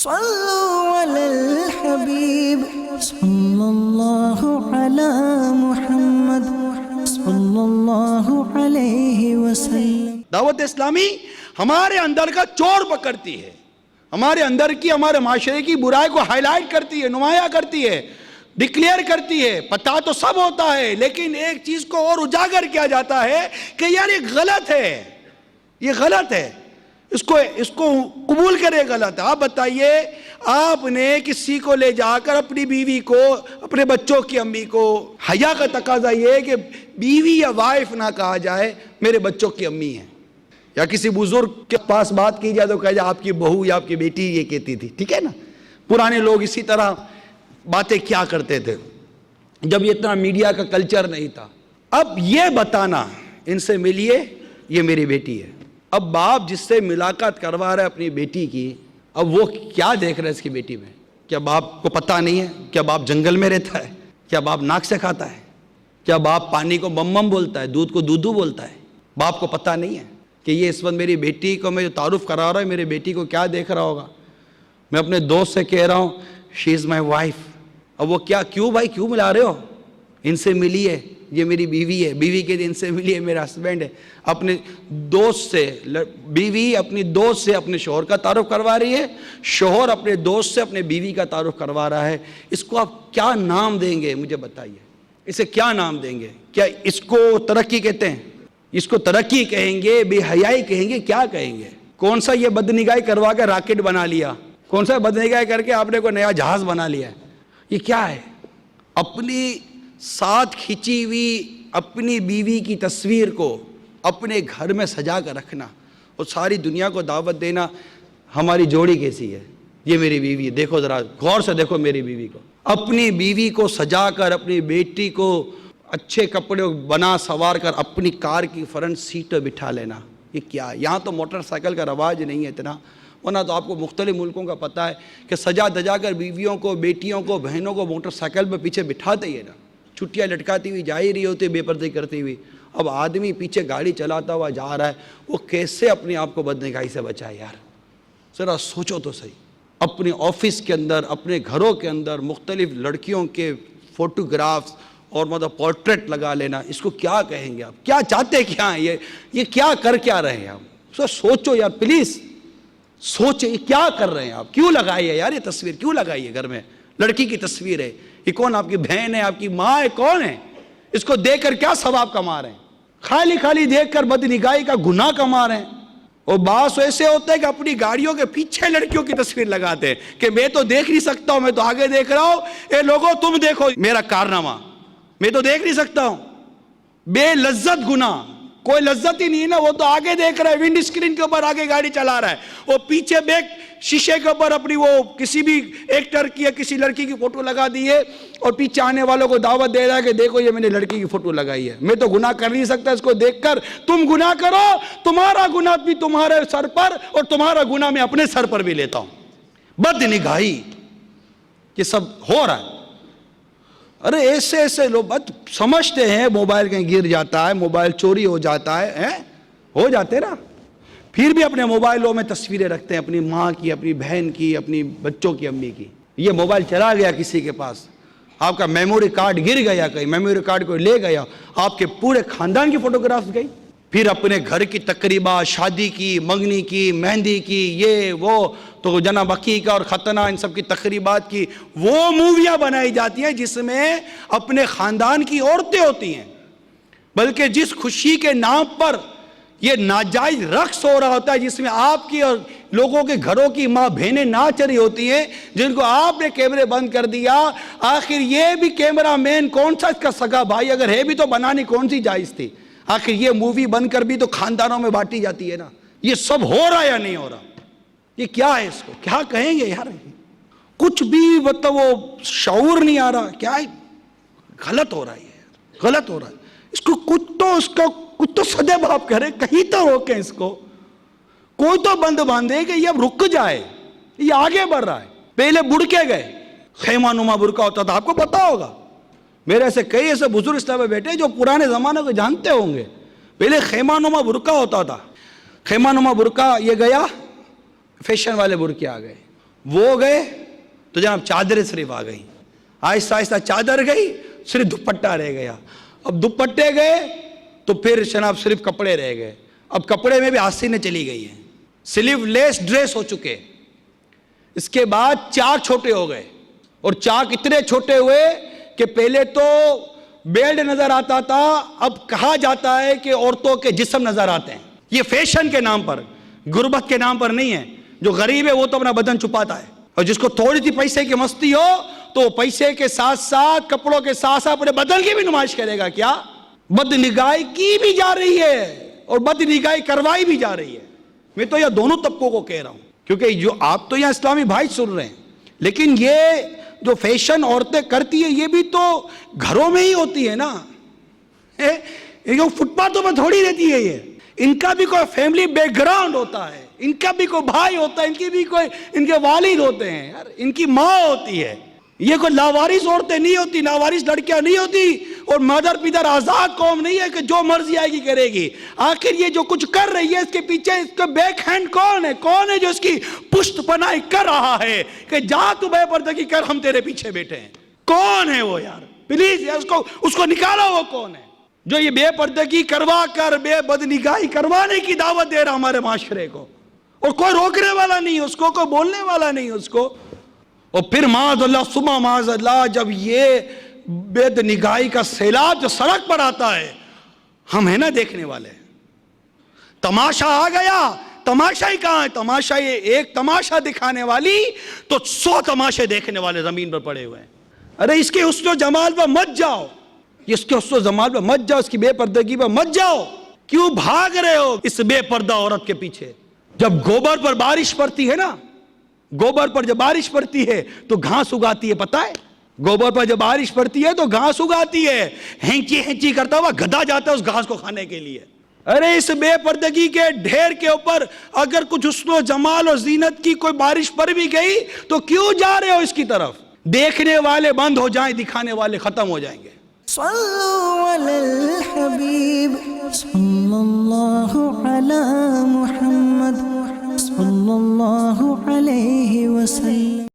صلوا علی الحبیب صلی اللہ علی محمد صلی اللہ علیہ وسلم۔ دعوت اسلامی ہمارے اندر کا چور پکڑتی ہے، ہمارے اندر کی، ہمارے معاشرے کی برائی کو ہائی لائٹ کرتی ہے، نمایاں کرتی ہے، ڈکلیئر کرتی ہے۔ پتہ تو سب ہوتا ہے، لیکن ایک چیز کو اور اجاگر کیا جاتا ہے کہ یار یہ غلط ہے، یہ غلط ہے، اس کو قبول کرے غلط ہے۔ آپ بتائیے، آپ نے کسی کو لے جا کر اپنی بیوی کو، اپنے بچوں کی امی کو، حیا کا تقاضا یہ ہے کہ بیوی یا وائف نہ کہا جائے، میرے بچوں کی امی ہیں، یا کسی بزرگ کے پاس بات کی جائے تو کہا جائے آپ کی بہو یا آپ کی بیٹی یہ کہتی تھی، ٹھیک ہے نا۔ پرانے لوگ اسی طرح باتیں کیا کرتے تھے جب یہ اتنا میڈیا کا کلچر نہیں تھا۔ اب یہ بتانا، ان سے ملیے، یہ میری بیٹی ہے۔ اب باپ جس سے ملاقات کروا رہا ہے اپنی بیٹی کی، اب وہ کیا دیکھ رہا ہے اس کی بیٹی میں؟ کیا باپ کو پتہ نہیں ہے؟ کیا باپ جنگل میں رہتا ہے؟ کیا باپ ناک سے کھاتا ہے؟ کیا باپ پانی کو بم بم بولتا ہے، دودھ کو دودھو بولتا ہے؟ باپ کو پتہ نہیں ہے کہ یہ اس وقت میری بیٹی کو میں جو تعارف کرا رہا ہوں، میری بیٹی کو کیا دیکھ رہا ہوگا؟ میں اپنے دوست سے کہہ رہا ہوں شی از مائی وائف۔ اب وہ کیا، کیوں بھائی کیوں ملا رہے ہو؟ ان سے ملیے، یہ میری بیوی ہے۔ بیوی کے دن سے ملیے، میرا ہسبینڈ ہے۔ اپنے دوست سے، بیوی اپنی دوست سے اپنے شوہر کا تعارف کروا رہی ہے، شوہر اپنے دوست سے اپنے بیوی کا تعارف کروا رہا ہے۔ اس کو آپ کیا نام دیں گے؟ مجھے بتائیے، اسے کیا نام دیں گے؟ کیا اس کو ترقی کہتے ہیں؟ اس کو ترقی کہیں گے، بے حیائی کہیں گے، کیا کہیں گے؟ کون سا یہ بدنگاہی کروا کے راکٹ بنا لیا؟ کون سا بدنگاہی کر کے آپ نے کوئی نیا جہاز بنا لیا ہے؟ یہ کیا ہے؟ اپنی ساتھ کھینچی ہوئی اپنی بیوی کی تصویر کو اپنے گھر میں سجا کر رکھنا اور ساری دنیا کو دعوت دینا، ہماری جوڑی کیسی ہے؟ یہ میری بیوی ہے، دیکھو ذرا غور سے دیکھو میری بیوی کو۔ اپنی بیوی کو سجا کر، اپنی بیٹی کو اچھے کپڑے بنا سوار کر اپنی کار کی فرنٹ سیٹ پہ بٹھا لینا، یہ کیا ہے؟ یہاں تو موٹر سائیکل کا رواج نہیں ہے اتنا، ورنہ تو آپ کو مختلف ملکوں کا پتہ ہے کہ سجا دجا کر بیویوں کو، بیٹیوں کو، بہنوں کو موٹر سائیکل پہ پیچھے بٹھاتے ہی ہے نا، چھٹیاں لٹکاتی ہوئی جا ہی رہی ہوتی، بے پردگی کرتی ہوئی۔ اب آدمی پیچھے گاڑی چلاتا ہوا جا رہا ہے، وہ کیسے اپنے آپ کو بدنگاہی سے بچائے؟ یار ذرا سوچو تو صحیح۔ اپنے آفس کے اندر، اپنے گھروں کے اندر مختلف لڑکیوں کے فوٹوگرافز اور مطلب پورٹریٹ لگا لینا، اس کو کیا کہیں گے آپ؟ کیا چاہتے کیا ہیں؟ یہ کیا کر کیا رہے ہیں آپ؟ سوچو یار، پلیز سوچے، یہ کیا کر رہے ہیں آپ؟ کیوں لگائی ہے یار یہ تصویر؟ کیوں لگائی ہے گھر میں؟ لڑکی کی تصویر ہے، یہ کون؟ آپ کی بہن ہے، آپ کی ماں ہے، کون ہے؟ اس کو دیکھ کر کیا ثواب کما رہے ہیں؟ خالی خالی دیکھ کر بدنگاہی کا گناہ کما رہے ہیں۔ اور بعض ایسے ہوتے ہیں کہ اپنی گاڑیوں کے پیچھے لڑکیوں کی تصویر لگاتے ہیں کہ میں تو دیکھ نہیں سکتا ہوں، میں تو آگے دیکھ رہا ہوں، اے لوگوں تم دیکھو میرا کارنامہ، میں تو دیکھ نہیں سکتا ہوں۔ بے لذت گناہ، کوئی لذت ہی نہیں ہے نا، وہ تو آگے دیکھ رہا ہے، ونڈ اسکرین کے اوپر آگے گاڑی چلا رہا ہے، وہ پیچھے بیک شیشے کے اوپر اپنی وہ کسی بھی ایکٹر کی یا کسی لڑکی کی فوٹو لگا دی ہے، اور پیچھے آنے والوں کو دعوت دے رہا ہے کہ دیکھو یہ میں نے لڑکی کی فوٹو لگائی ہے، میں تو گناہ کر نہیں سکتا اس کو دیکھ کر، تم گناہ کرو، تمہارا گناہ بھی تمہارے سر پر اور تمہارا گناہ میں اپنے سر پر بھی لیتا ہوں۔ بدنگاہی، یہ سب ہو رہا ہے۔ ارے ایسے لوگ بات سمجھتے ہیں موبائل کہیں گر جاتا ہے، موبائل چوری ہو جاتا ہے، ہو جاتے نا، پھر بھی اپنے موبائلوں میں تصویریں رکھتے ہیں اپنی ماں کی، اپنی بہن کی، اپنی بچوں کی امی کی۔ یہ موبائل چلا گیا کسی کے پاس، آپ کا میموری کارڈ گر گیا کہیں، میموری کارڈ کوئی لے گیا، آپ کے پورے خاندان کی فوٹوگرافز گئی۔ پھر اپنے گھر کی تقریبات، شادی کی، منگنی کی، مہندی کی، یہ وہ تو جناب عقیقہ اور ختنہ، ان سب کی تقریبات کی وہ موویاں بنائی جاتی ہیں جس میں اپنے خاندان کی عورتیں ہوتی ہیں، بلکہ جس خوشی کے نام پر یہ ناجائز رقص ہو رہا ہوتا ہے، جس میں آپ کی اور لوگوں کے گھروں کی ماں بہنیں ناچ رہی ہوتی ہیں، جن کو آپ نے کیمرے بند کر دیا۔ آخر یہ بھی کیمرہ مین کون سا اس کا سگا بھائی؟ اگر ہے بھی تو بنانی کون سی جائز تھی؟ آخر یہ مووی بند کر بھی تو خاندانوں میں بانٹی جاتی ہے نا۔ یہ سب ہو رہا یا نہیں ہو رہا؟ یہ کیا ہے؟ اس کو کیا کہیں گے یار؟ کچھ بھی مطلب وہ شعور نہیں آ رہا، کیا ہے؟ غلط ہو رہا ہے، غلط ہو رہا ہے۔ اس کو کچھ تو سدے باپ کرے، کہیں تو روکیں اس کو، کوئی تو بند باندھے کہ یہ اب رک جائے، یہ آگے بڑھ رہا ہے۔ پہلے بڑکے گئے، خیمہ نما برقع ہوتا تھا، آپ کو پتا ہوگا، میرے ایسے کئی ایسے بزرگ اسلام میں بیٹھے جو پرانے زمانے کو جانتے ہوں گے۔ پہلے خیمہ نما برقع ہوتا تھا، خیمہ نما برقع یہ گیا، فیشن والے برقعے آ گئے، وہ گئے تو جناب چادریں صرف آ گئی، آہستہ آہستہ چادر گئی، صرف دوپٹہ رہ گیا، اب دوپٹے گئے تو پھر جناب صرف کپڑے رہ گئے، اب کپڑے میں بھی آستینیں چلی گئی ہیں، سلیو لیس ڈریس ہو چکے، اس کے بعد چاک چھوٹے ہو گئے، اور چاک اتنے چھوٹے ہوئے کہ پہلے تو بیلٹ نظر آتا تھا، اب کہا جاتا ہے کہ عورتوں کے جسم نظر آتے ہیں۔ یہ فیشن کے نام پر، غربت کے نام پر نہیں ہے۔ جو غریب ہے وہ تو اپنا بدن چھپاتا ہے، اور جس کو تھوڑی سی پیسے کی مستی ہو تو پیسے کے ساتھ ساتھ کپڑوں کے ساتھ ساتھ اپنے بدن کی بھی نمائش کرے گا۔ کیا بد نگاہی کی بھی جا رہی ہے اور بد نگاہی کروائی بھی جا رہی ہے۔ میں تو یہ دونوں طبقوں کو کہہ رہا ہوں، کیونکہ جو آپ تو یہاں اسلامی بھائی سن رہے ہیں، لیکن یہ جو فیشن عورتیں کرتی ہیں یہ بھی تو گھروں میں ہی ہوتی ہے نا، یہ فٹ پاتھوں میں تھوڑی رہتی ہے۔ یہ ان کا بھی کوئی فیملی بیک گراؤنڈ ہوتا ہے، ان کا بھی کوئی بھائی ہوتا ہے، ان کی بھی کوئی ان کے والد ہوتے ہیں یار، ان کی ماں ہوتی ہے۔ یہ کوئی لاوارث عورتیں نہیں ہوتی، لاوارث لڑکیاں نہیں ہوتی، اور مادر پیدر آزاد قوم نہیں ہے کہ جو مرضی آئے گی کرے گی۔ آخر یہ جو کچھ کر رہی ہے اس کے پیچھے اس کا بیک ہینڈ کون ہے؟ کون ہے جو اس کی پشت پناہی کر رہا ہے کہ جا تو بے پردگی کر، ہم تیرے پیچھے بیٹھے ہیں؟ کون ہے وہ یار؟ پلیز اس کو نکالو، وہ کون ہے جو یہ بے پردگی کروا کر بے بدنگاہی کروانے کی دعوت دے رہا ہمارے معاشرے کو، اور کوئی روکنے والا نہیں اس کو، کوئی بولنے والا نہیں اس کو۔ اور پھر معاذ اللہ ثم معاذ اللہ جب یہ بد نگاہی کا سیلاب جو سڑک پر آتا ہے، ہم ہیں نا دیکھنے والے، تماشا آ گیا، تماشا ہی کہاں ہے؟ تماشا یہ ایک تماشا دکھانے والی تو 100 تماشے دیکھنے والے زمین پر پڑے ہوئے ہیں۔ ارے اس کے حسن و جمال پر مت جاؤ، اس کے حسن و جمال پر مت جاؤ، اس کی بے پردگی پر مت جاؤ۔ کیوں بھاگ رہے ہو اس بے پردہ عورت کے پیچھے؟ جب گوبر پر بارش پڑتی ہے نا، گوبر پر جب بارش پڑتی ہے تو گھاس اگاتی ہے، پتہ ہے؟ گوبر پر جب بارش پڑتی ہے تو گھاس اگاتی ہے، ہینچی ہینچی کرتا ہوا گدھا جاتا ہے اس گھاس کو کھانے کے لیے۔ ارے اس بے پردگی کے ڈھیر کے اوپر اگر کچھ حسن و جمال اور زینت کی کوئی بارش پڑ بھی گئی تو کیوں جا رہے ہو اس کی طرف؟ دیکھنے والے بند ہو جائیں، دکھانے والے ختم ہو جائیں گے۔ صلو علی الحبیب صلی اللہ علیہ